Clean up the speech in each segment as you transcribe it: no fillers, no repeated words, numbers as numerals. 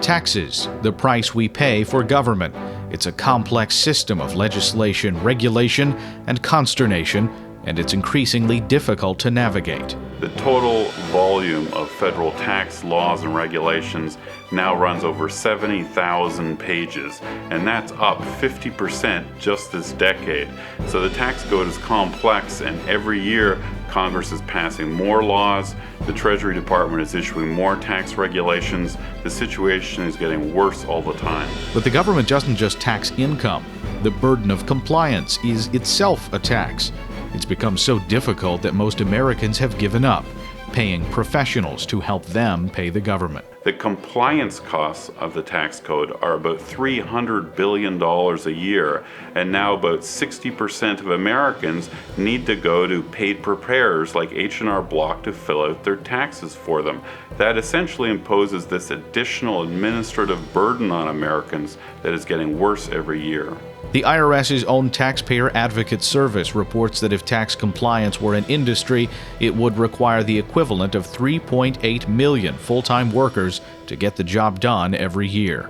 Taxes, the price we pay for government. It's a complex system of legislation, regulation, and consternation, and it's increasingly difficult to navigate. The total volume of federal tax laws and regulations now runs over 70,000 pages, and that's up 50% just this decade. So the tax code is complex, and every year Congress is passing more laws, the Treasury Department is issuing more tax regulations. The situation is getting worse all the time. But the government doesn't just tax income. The burden of compliance is itself a tax. It's become so difficult that most Americans have given up, paying professionals to help them pay the government. The compliance costs of the tax code are about $300 billion a year, and now about 60% of Americans need to go to paid preparers like H&R Block to fill out their taxes for them. That essentially imposes this additional administrative burden on Americans that is getting worse every year. The IRS's own Taxpayer Advocate Service reports that if tax compliance were an industry, it would require the equivalent of 3.8 million full-time workers to get the job done every year.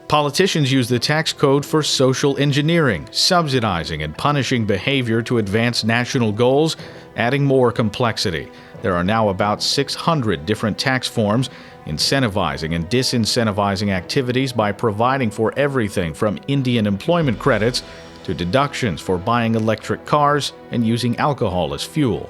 Politicians use the tax code for social engineering, subsidizing and punishing behavior to advance national goals, adding more complexity. There are now about 600 different tax forms, incentivizing and disincentivizing activities by providing for everything from Indian employment credits to deductions for buying electric cars and using alcohol as fuel.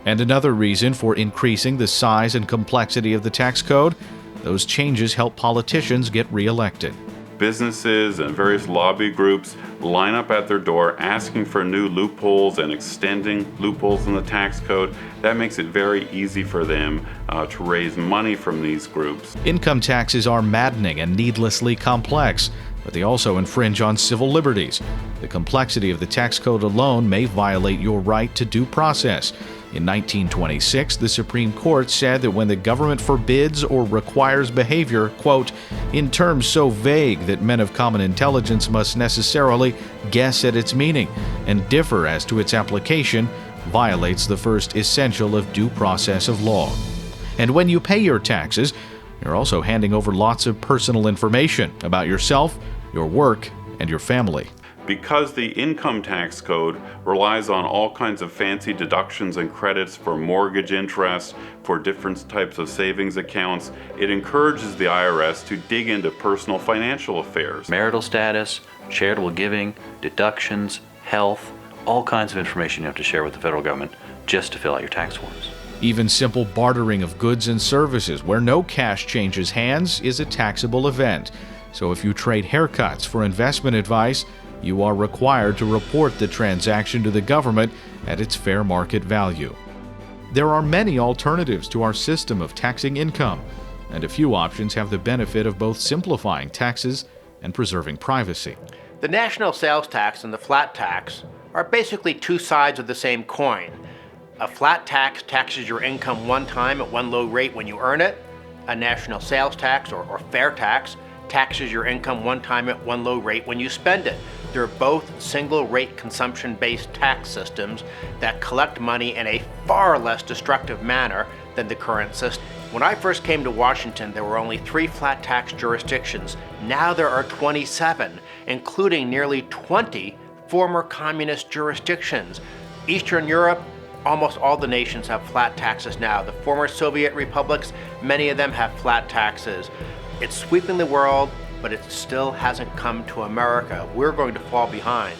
And another reason for increasing the size and complexity of the tax code, those changes help politicians get reelected. Businesses and various lobby groups line up at their door asking for new loopholes and extending loopholes in the tax code. That makes it very easy for them to raise money from these groups. Income taxes are maddening and needlessly complex, but they also infringe on civil liberties. The complexity of the tax code alone may violate your right to due process. In 1926, the Supreme Court said that when the government forbids or requires behavior, quote, in terms so vague that men of common intelligence must necessarily guess at its meaning and differ as to its application, violates the first essential of due process of law. And when you pay your taxes, you're also handing over lots of personal information about yourself, your work, and your family. Because the income tax code relies on all kinds of fancy deductions and credits for mortgage interest, for different types of savings accounts, it encourages the IRS to dig into personal financial affairs. Marital status, charitable giving, deductions, health, all kinds of information you have to share with the federal government just to fill out your tax forms. Even simple bartering of goods and services where no cash changes hands is a taxable event. So if you trade haircuts for investment advice, you are required to report the transaction to the government at its fair market value. There are many alternatives to our system of taxing income, and a few options have the benefit of both simplifying taxes and preserving privacy. The national sales tax and the flat tax are basically two sides of the same coin. A flat tax taxes your income one time at one low rate when you earn it. A national sales tax, or fair tax, taxes your income one time at one low rate when you spend it. They're both single-rate consumption-based tax systems that collect money in a far less destructive manner than the current system. When I first came to Washington, there were only 3 flat tax jurisdictions. Now there are 27, including nearly 20 former communist jurisdictions. Eastern Europe, almost all the nations have flat taxes now. The former Soviet republics, many of them have flat taxes. It's sweeping the world, but it still hasn't come to America. We're going to fall behind.